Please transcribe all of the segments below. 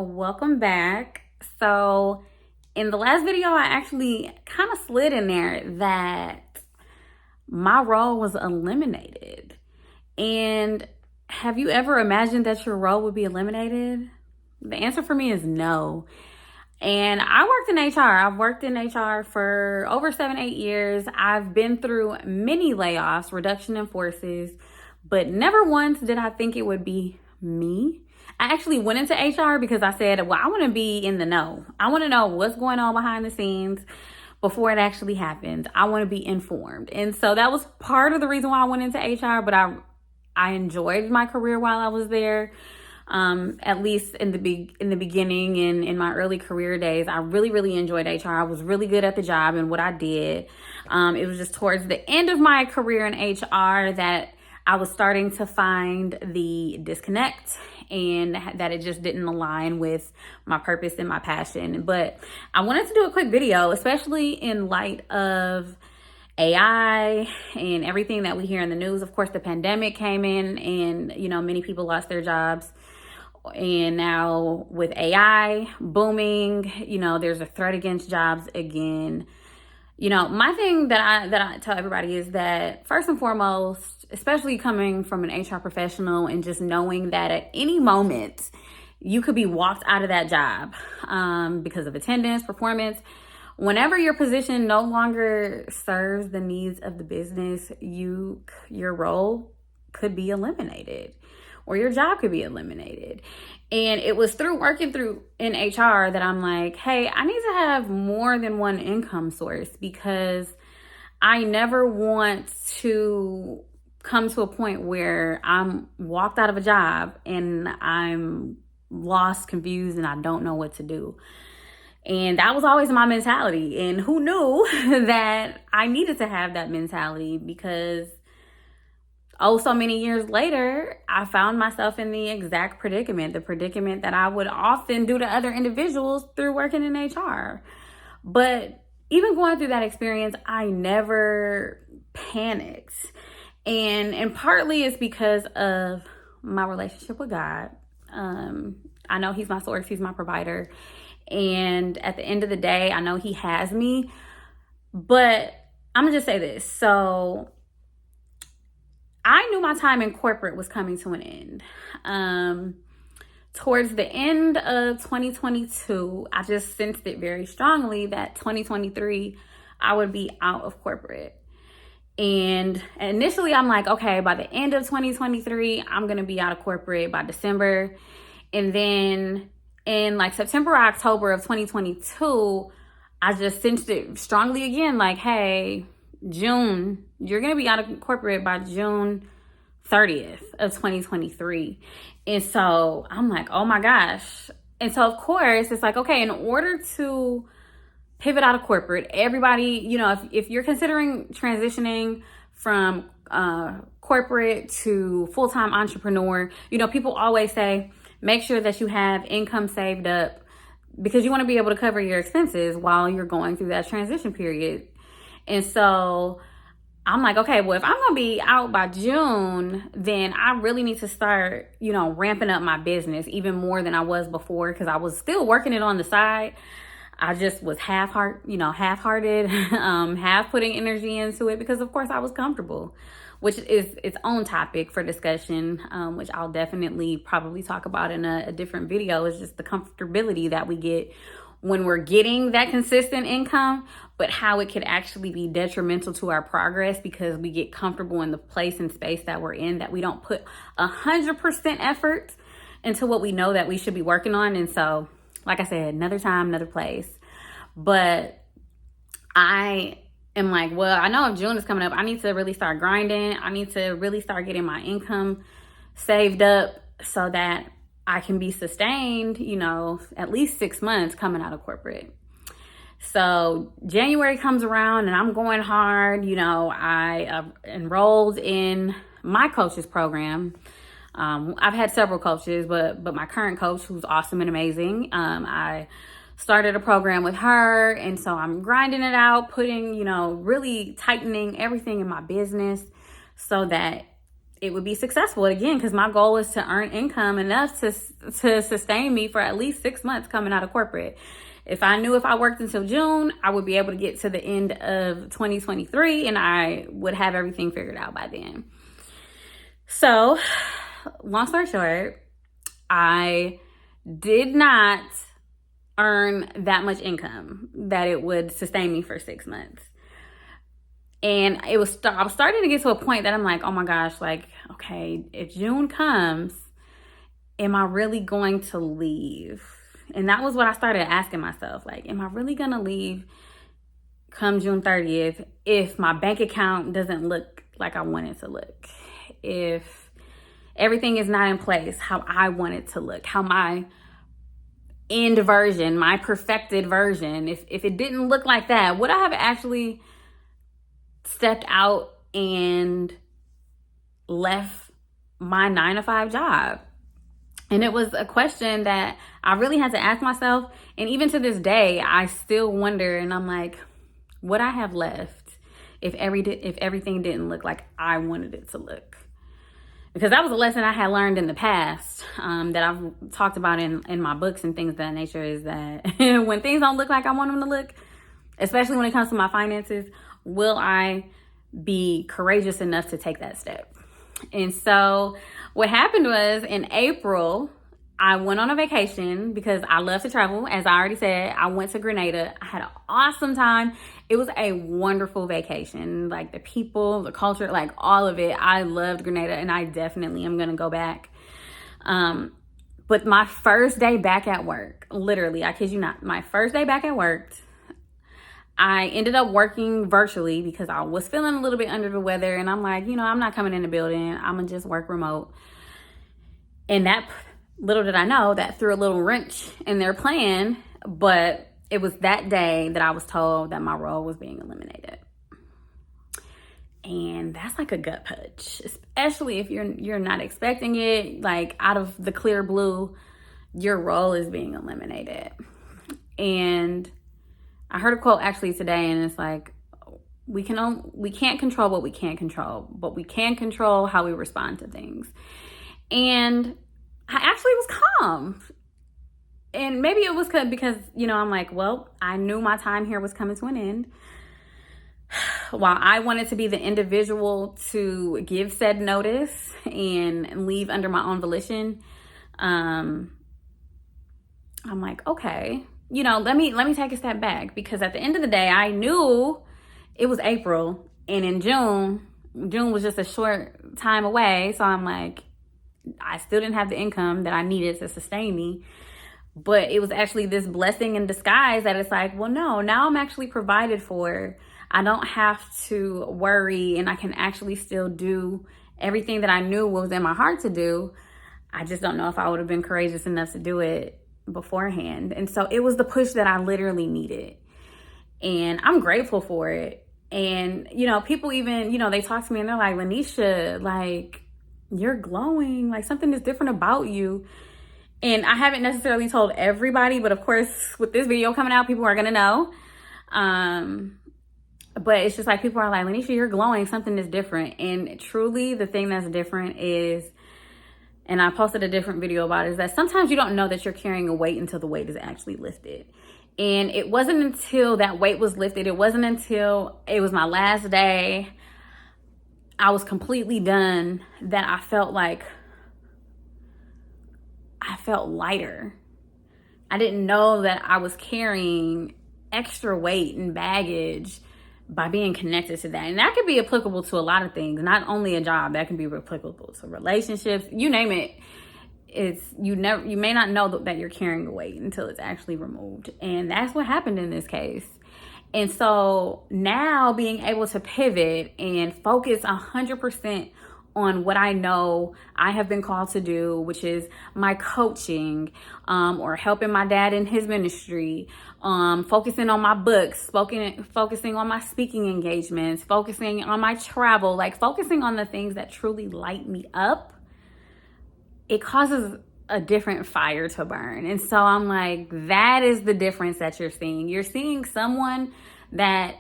welcome back. So in the last video, I actually kind of slid in there that my role was eliminated. And have you ever imagined that your role would be eliminated? The answer for me is no. And I worked in HR. I've worked in HR for over 7-8 years. I've been through many layoffs, reduction in forces, but never once did I think it would be me. I actually went into HR because I said, well, I want to be in the know. I want to know what's going on behind the scenes before it actually happens. I want to be informed. And so that was part of the reason why I went into HR, but I enjoyed my career while I was there. At least in the beginning and in my early career days, I really enjoyed HR. I was really good at the job and what I did. It was just towards the end of my career in HR that I was starting to find the disconnect and that it just didn't align with my purpose and my passion. But I wanted to do a quick video, especially in light of AI and everything that we hear in the news. Of course, the pandemic came in and, many people lost their jobs. And now with AI booming, there's a threat against jobs again. My thing that I tell everybody is that first and foremost, especially coming from an HR professional and just knowing that at any moment you could be walked out of that job because of attendance, performance. Whenever your position no longer serves the needs of the business, your role could be eliminated or your job could be eliminated. And it was through working in HR that I'm like, hey, I need to have more than one income source because I never want to come to a point where I'm walked out of a job and I'm lost, confused, and I don't know what to do. And that was always my mentality. And who knew that I needed to have that mentality because so many years later, I found myself in the exact predicament, the predicament that I would often do to other individuals through working in HR. But even going through that experience, I never panicked. And partly it's because of my relationship with God. I know He's my source, He's my provider. And at the end of the day, I know He has me. But I'm going to just say this. So I knew my time in corporate was coming to an end. Towards the end of 2022, I just sensed it very strongly that 2023, I would be out of corporate. And initially, I'm like, okay, by the end of 2023, I'm going to be out of corporate by December. And then in like September or October of 2022, I just sensed it strongly again, like, hey, June, you're going to be out of corporate by June 30th of 2023. And so I'm like, oh my gosh. And so of course it's like, okay, in order to pivot out of corporate, everybody, if you're considering transitioning from corporate to full-time entrepreneur, people always say, make sure that you have income saved up because you want to be able to cover your expenses while you're going through that transition period. And so I'm like, okay, well, if I'm going to be out by June, then I really need to start, ramping up my business even more than I was before because I was still working it on the side. I just was half-hearted, half putting energy into it because, of course, I was comfortable, which is its own topic for discussion, which I'll definitely probably talk about in a different video. It's just the comfortability that we get when we're getting that consistent income, but how it could actually be detrimental to our progress because we get comfortable in the place and space that we're in, that we don't put 100% effort into what we know that we should be working on. And so, like I said, another time, another place. But I am like, well, I know if June is coming up, I need to really start grinding. I need to really start getting my income saved up so that I can be sustained, at least 6 months coming out of corporate. So January comes around and I'm going hard. I enrolled in my coach's program. I've had several coaches, but my current coach, who's awesome and amazing, I started a program with her. And so I'm grinding it out, putting, really tightening everything in my business so that it would be successful again, because my goal is to earn income enough to sustain me for at least 6 months coming out of corporate. If I knew if I worked until June, I would be able to get to the end of 2023 and I would have everything figured out by then. So, long story short, I did not earn that much income that it would sustain me for 6 months. And I was starting to get to a point that I'm like, oh my gosh, like, okay, if June comes, am I really going to leave? And that was what I started asking myself. Like, am I really going to leave come June 30th if my bank account doesn't look like I want it to look? If everything is not in place how I want it to look, how my end version, my perfected version, if it didn't look like that, would I have actually stepped out and left my 9-to-5 job? And it was a question that I really had to ask myself. And even to this day, I still wonder, and I'm like, would I have left if everything didn't look like I wanted it to look? Because that was a lesson I had learned in the past, that I've talked about in my books and things of that nature, is that when things don't look like I want them to look, especially when it comes to my finances, will I be courageous enough to take that step? And so what happened was, in April, I went on a vacation because I love to travel. As I already said, I went to Grenada. I had an awesome time. It was a wonderful vacation. Like, the people, the culture, like all of it. I loved Grenada and I definitely am going to go back. But my first day back at work, literally, I kid you not, my first day back at work, I ended up working virtually because I was feeling a little bit under the weather. And I'm like, I'm not coming in the building. I'm going to just work remote. And that, little did I know, that threw a little wrench in their plan. But it was that day that I was told that my role was being eliminated. And that's like a gut punch, especially if you're not expecting it. Like, out of the clear blue, your role is being eliminated. And I heard a quote actually today, and it's like, we can't control what we can't control, but we can control how we respond to things. And I actually was calm. And maybe it was because, I'm like, well, I knew my time here was coming to an end. While I wanted to be the individual to give said notice and leave under my own volition, I'm like, okay, let me take a step back, because at the end of the day, I knew it was April, and in June was just a short time away. So I'm like, I still didn't have the income that I needed to sustain me. But it was actually this blessing in disguise that it's like, well, no, now I'm actually provided for. I don't have to worry, and I can actually still do everything that I knew was in my heart to do. I just don't know if I would have been courageous enough to do it beforehand. And so it was the push that I literally needed. And I'm grateful for it. And, people even, they talk to me and they're like, Lanisha, like, you're glowing, like something is different about you. And I haven't necessarily told everybody, but of course, with this video coming out, people are going to know. But it's just like, people are like, Lanisha, you're glowing, something is different. And truly, the thing that's different is, and I posted a different video about it, is that sometimes you don't know that you're carrying a weight until the weight is actually lifted. And it wasn't until that weight was lifted, it wasn't until it was my last day, I was completely done, that I felt lighter. I didn't know that I was carrying extra weight and baggage by being connected to that. And that could be applicable to a lot of things, not only a job. That can be applicable to relationships, you name it. You may not know that you're carrying a weight until it's actually removed. And that's what happened in this case. And so now being able to pivot and focus 100% on what I know I have been called to do, which is my coaching, or helping my dad in his ministry, focusing on my books, focusing on my speaking engagements, focusing on my travel, like focusing on the things that truly light me up. It causes a different fire to burn. And so I'm like, that is the difference that you're seeing. You're seeing someone that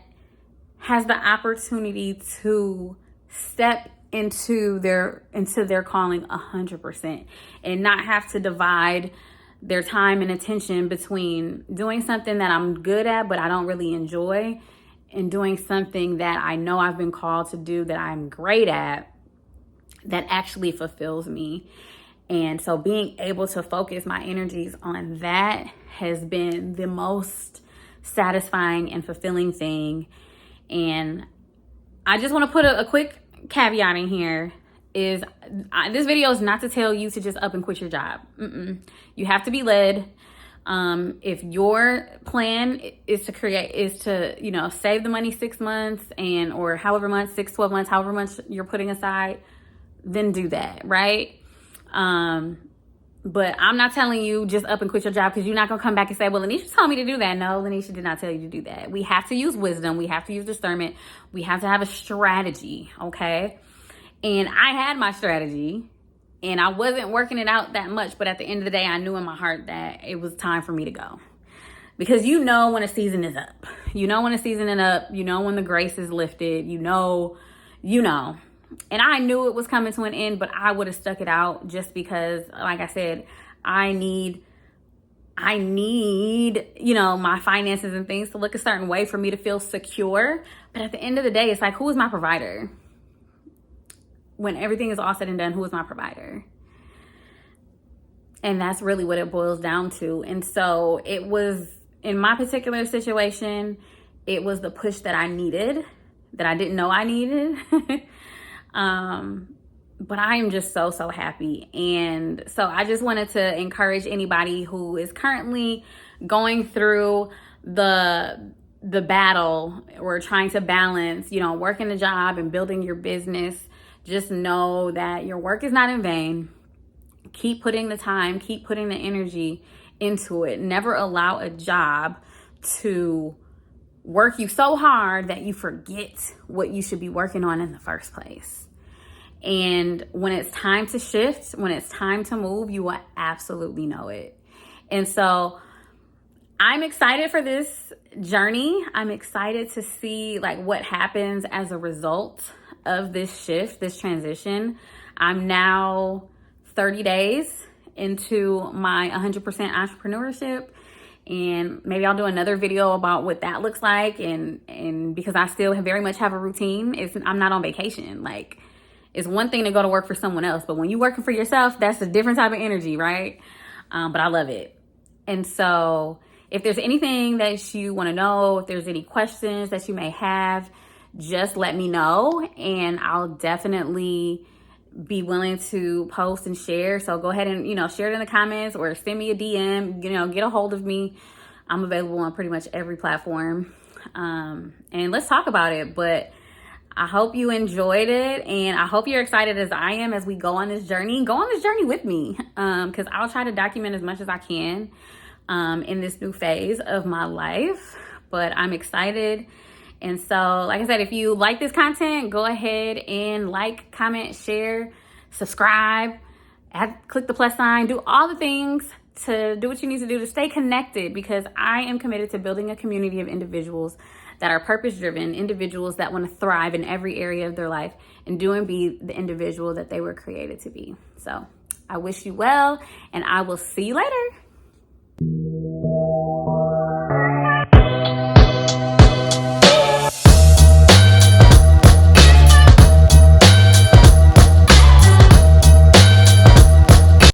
has the opportunity to step into their calling 100%, and not have to divide their time and attention between doing something that I'm good at but I don't really enjoy, and doing something that I know I've been called to do that I'm great at, that actually fulfills me. And so being able to focus my energies on that has been the most satisfying and fulfilling thing. And I just want to put a quick caveat in here is this video is not to tell you to just up and quit your job. You have to be led. If your plan is to save the money 6 months or however much, 6, 12 months, however much you're putting aside, then do that, right? But I'm not telling you just up and quit your job, because you're not going to come back and say, well, Lanisha told me to do that. No, Lanisha did not tell you to do that. We have to use wisdom. We have to use discernment. We have to have a strategy, okay? And I had my strategy, and I wasn't working it out that much. But at the end of the day, I knew in my heart that it was time for me to go. Because you know when a season is up. You know when a season is up. You know when the grace is lifted. You know. And I knew it was coming to an end, but I would have stuck it out just because, like I said, I need, my finances and things to look a certain way for me to feel secure. But at the end of the day, it's like, who is my provider? When everything is all said and done, who is my provider? And that's really what it boils down to. And so it was, in my particular situation, it was the push that I needed, that I didn't know I needed. But I am just so happy. And so I just wanted to encourage anybody who is currently going through the battle or trying to balance, working a job and building your business. Just know that your work is not in vain. Keep putting the time, keep putting the energy into it. Never allow a job to work you so hard that you forget what you should be working on in the first place. And when it's time to shift, when it's time to move, you will absolutely know it. And so I'm excited for this journey. I'm excited to see what happens as a result of this shift, this transition. I'm now 30 days into my 100% entrepreneurship. And maybe I'll do another video about what that looks like. And because I still very much have a routine, I'm not on vacation. It's one thing to go to work for someone else, but when you're working for yourself, that's a different type of energy, right? But I love it. And so if there's anything that you want to know, if there's any questions that you may have, just let me know, and I'll definitely be willing to post and share. So go ahead and, share it in the comments or send me a DM, get a hold of me. I'm available on pretty much every platform. And let's talk about it. But I hope you enjoyed it, and I hope you're excited as I am as we go on this journey. Go on this journey with me, because I'll try to document as much as I can in this new phase of my life. But I'm excited. And so, like I said, if you like this content, go ahead and like, comment, share, subscribe, click the plus sign, do all the things to do what you need to do to stay connected, because I am committed to building a community of individuals that are purpose-driven, individuals that want to thrive in every area of their life and do and be the individual that they were created to be. So I wish you well, and I will see you later.